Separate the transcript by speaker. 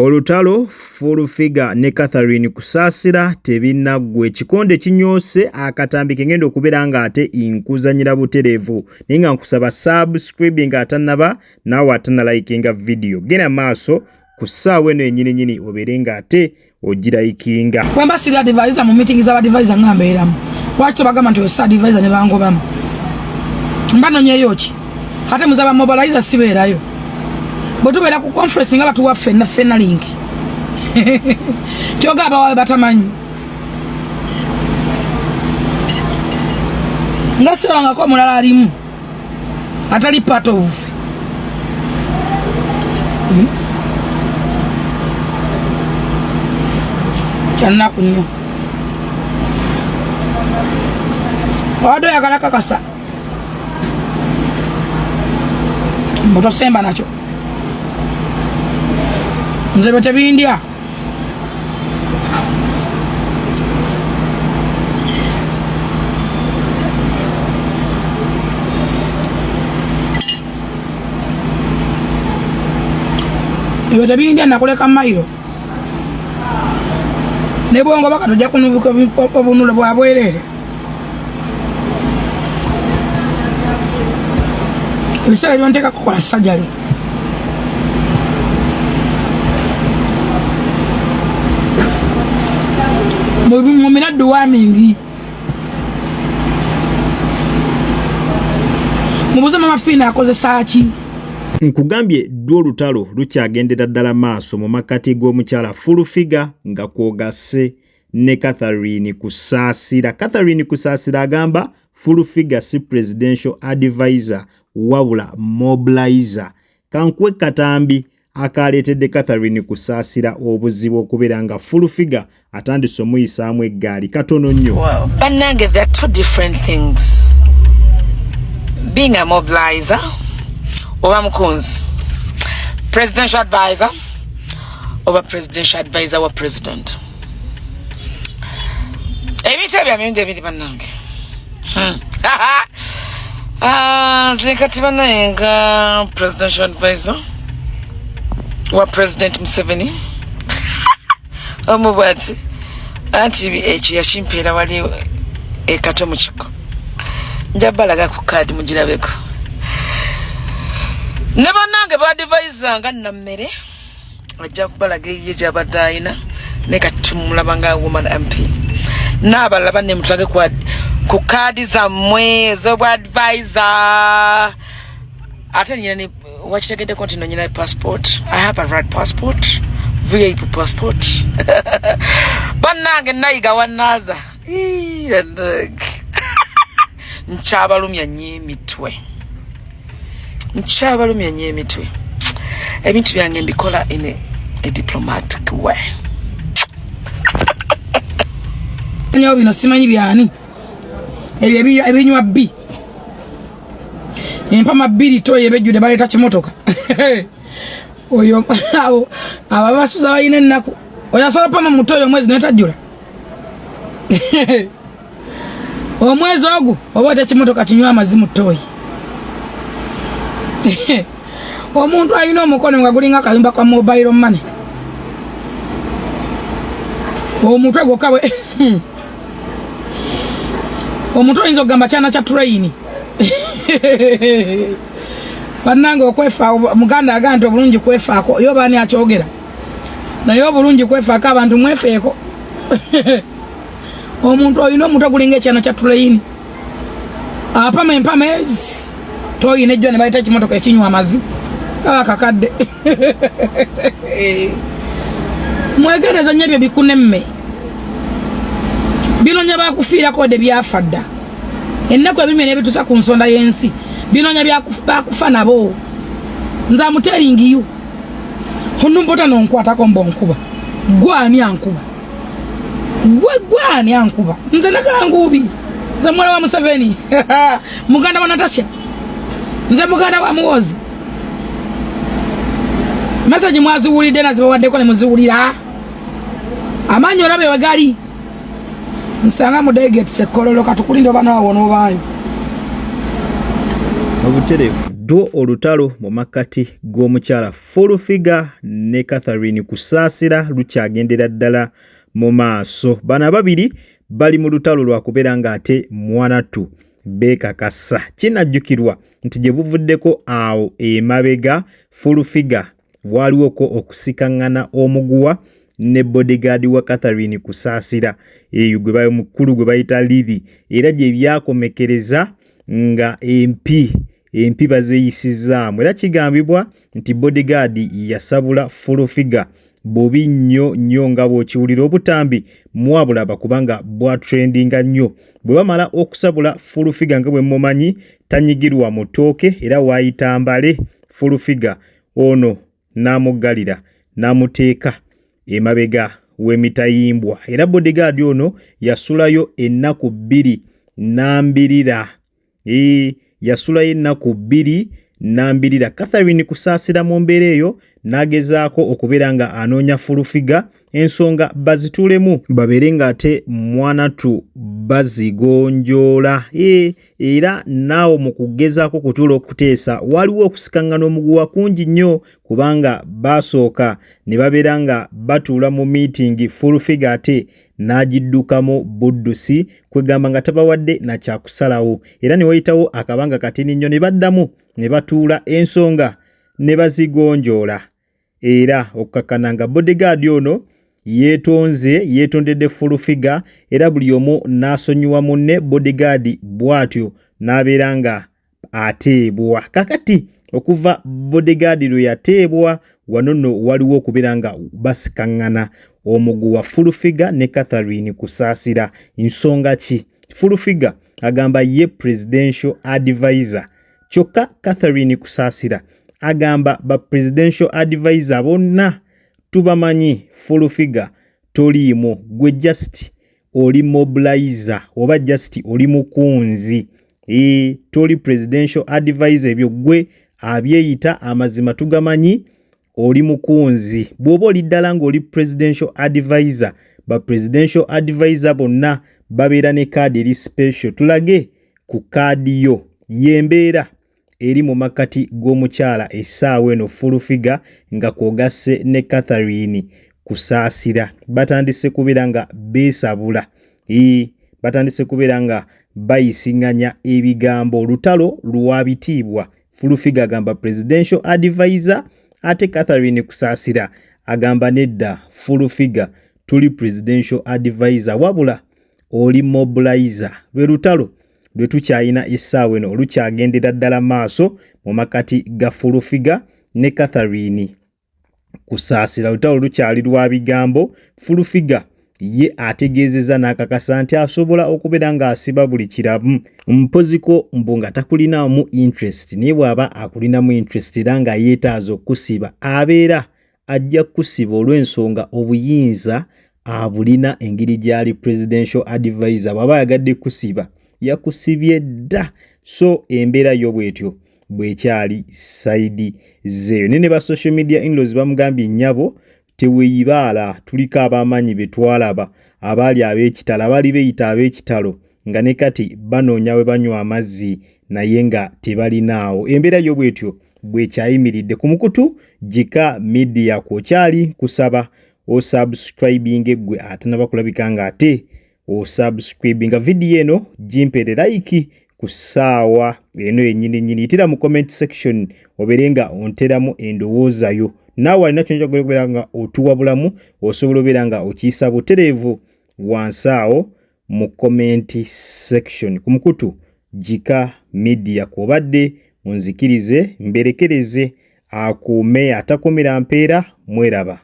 Speaker 1: Olutalo Full-Figure ne Catherine kusaasira tebinaggwe ekikonde kinyoose akatambi kengenda okubeera nga ate inkuzanyira butereevu naye nga nkusaba subscribing atanaba naawe atanalayikinga video genda maaso ku ssaawa eno ennyini obeere nga ate ogirayikinga.
Speaker 2: Kwamba siri advisor mu meeting z'abadvisor ngambeeramu lwaki tobagamba nti ossa advisor ne bangobamu mbanonyeyo ki ate muzaba mobilizer sibeerayo bwe tubeera ku conference nga batuwa ffenna link kyoga abawawe batamanyi nga sirangako omulala alimu atali part of kyannaku nnyo wadde oyagala kakasa mbutosemba nakyo nze bwe tebindya ebyo tebindya nakuleka mayiro ne bwongo baka tojja kunubuka obunule bwa bwereere ebiseera byonteeka kukola sajali mu minaddu wa mingi mubuze mama Fina akozesa ki
Speaker 1: nkugambye ddu olutalo lukyagendera ddala maaso mu makkati g'omukyala Full-Figure nga kwogase ne Catherine kusaasira. Catherine kusaasira agamba Full-Figure si presidential advisor wabula mobilizer. Kankwe katambi akaleetedde Catherine kusaasira obuzibu okubeera nga Full-Figure atandise omuyisaamu eggaali katono nnyo.
Speaker 3: Bannange, there are two different things. Being a mobilizer oba mukunzi, presidential advisor oba presidential advisor wa president. Ebintu ebyo byamindi ebiri bannange. Zikati bannange nga presidential advisor wa president Museveni omubwati anti ekyo yakimpeera wali ekato mu kiko njabalaga ku kaadi mugirabeko ne bannange baadvisor nga nammere ajja kubalaga ye gy'abadde ayina ne kati tumulaba nga woman MP n'abalala banne mutulage ku kaadi zammwe ez'obwadvisor ate nyina ni wakitegeddeko nti nonyina passport. I have a red passport, VIP passport. Bannange nayiga wannaza nkyabalumya nnyo emitwe ebintu byange mbikola in a diplomatic way.
Speaker 2: nyo bino simanyi byani ebyo ebinywa bbi empama bbiri toye bejjude baleeta kimotoka oyo ababasuza balina ennaku oyasobola pama mutoyo omwezi netajjula omwezi ogwo oba ote kimotoka kinywa amazimu toyi omuntu alina omukono nga gulinga akayumba kwa mobile money omutwe gwokka bwe omuntu oyinza okugamba kyana kya train bannange okwefa muganda agamba nti obulungi kwefaako yo baani akyogera naye obulungi kwefaako abantu mwefeeko omuntu olina omutwe gulinga ekyana kya train apama empama ezi toyina ejjo ne bayita ekimotoka ekinywa amazimu kaba kakadde mwegereza nnyo ebyo bikunemme binonya bakufiirako de byafa dda ennaku ebirime nebitusa ku nsonda y'ensi binonya bakufa nabo nze amuteringiyo onumbota nonkwatako mbonkuba gwani ankuba gwani ankuba nze nakangubi nze mwana wa Museveni muganda wa Natasha nze muganda wa Muwozi message mwaziwulidde nazibawaddeko ne muziwulira amanyi olabe wegali nsanga mudegeti sekololo katukulinde bana wabona obayo
Speaker 1: obutereevu dwo olutalo mu makati g'omukyala Full-Figure ne Catherine Kusaasira lukyagendera ddala mu maaso. Bano ababiri bali mu lutalo lwa kubeera ng'ate Mwanatu beekakasa. Kinajjukirwa nti gye buvuddeko awo emabega Full-Figure waliwoko okusikaŋŋana omuguwa ne bodyguard wa Catherine Kusaasira eyo gwe bayo mukulu gwe bayita Lili, era gye byakomekereza nga empi bazeeyisizaamu. Era kigambibwa nti bodyguard yasabula Full-Figure bubi nnyo nga bw'okiwulira, obutambi mwabulaba kubanga bwa trendinga nnyo. Bwe bamala okusabula Full-Figure nga bwe mumanyi tanyigirwa mu ttooke, era waayita mbale Full-Figure ono n'amuggalira n'amuteeka emabega w'emitayimbwa. Era bodyguard ono yasulayo ennaku 2 n'ambirira. Yasulayo ennaku 2 n'ambirira. Catherine Kusaasira mu mbeera eyo n'agezaako okubeera nga anoonya Full-Figure ensonga bazituulemu babeere ng'ate Mwanatu bazigonjoola. Era naawe mu kugezaako kutuula okuteesa waliwo okusikaŋŋana omuguwa kungi nnyo kubanga basooka ne babeera nga batuula mu miitingi Full-Figure ate n'agiddukamu buddusi kwegamba nga tabawadde na kyakusalawo, era ne wayitawo akabanga katini nnyo ne baddamu ne batuula ensonga ne bazigonjoola. Era okukakkana nga bodyguard ono yeetondedde Full-Figure, era buli omu n'asonyiwa munne. Bodyguard bw'atyo n'abeera nga ateebwa. Kakati okuva bodyguard lwe yateebwa wano nno waliwo okubeera nga basikaŋŋana omuguwa Full-Figure ne Catherine Kusaasira. Nsonga ki? Full-Figure agamba ye presidential advisor, kyokka Catherine Kusaasira agamba ba presidential advisor bonna tubamanyi. Full-Figure toliimu, gwe just oli mobilizer oba just oli mukunzi. Toli presidential advisor, ebyo gwe abyeyita amazima tugamanyi, oli mukunzi. Bw'oba oli ddala ng'oli presidential advisor, ba presidential advisor bonna babeera ne kaadi eri special. Tulage ku kaadi yo y'embeera eri mu makati g'omukyala essaawa eno Full-Figure nga kwogasse ne Catherine Kusaasira. Batandise kubeera nga beesabula, batandise kubeera nga bayisiŋŋanya ebigambo. Olutalo lwabitiibwa. Full-Figure agamba presidential advisor ate Catherine Kusaasira agamba nedda Full-Figure tuli presidential advisor wabula oli mobilizer. Lwe lutalo lwe tukyayina essaawa eno olukyagendera ddala maaso mu makati ga Full-Figure ne Catherine Kusaasira. Lutalo lukyali lwa bigambo. Full-Figure ye ategeezezza n'akakasa nti asobola okubeera ng'asiba buli kiramu. Mpoziko mbu nga takulinamu interest, naye bw'aba akulinamu interest era nga yeetaaza okusiba abeera ajja kusiba olw'ensonga obuyinza abulina engeri gy'ali presidential advisor. Bw'aba yagadde kusiba yakusibye dda. So embeera yo bwetyo bwekyali sayidi zeeyo. Ne ba social media in-laws bamugambye nnyabo teweeyibaala, tuliko abamanyi be twalaba abaali ab'ekitalo, abaali beeyita ab'ekitalo nga ne kati banoonya we banywa amazzi naye nga tebalinaawo. Embeera yo bwetyo bwekyayimiridde. Ku mukutu Jika Media kwokyali kusaba osubscribing gwe atanaba kulabika nga ate osubscribinga video eno gimpere like ku ssaawa eno yennyini. Yitira mu comment section obeere nga onteramu endowooza yo. Naawe alina kyonjagala okubeera nga otuwabulamu osobola obeera nga okiyisa butereevu wansi awo mu comment section. Ku mukutu Jika Media kw'obadde munzikirize mberekereze akuume atakomera mpeera. Mweraba.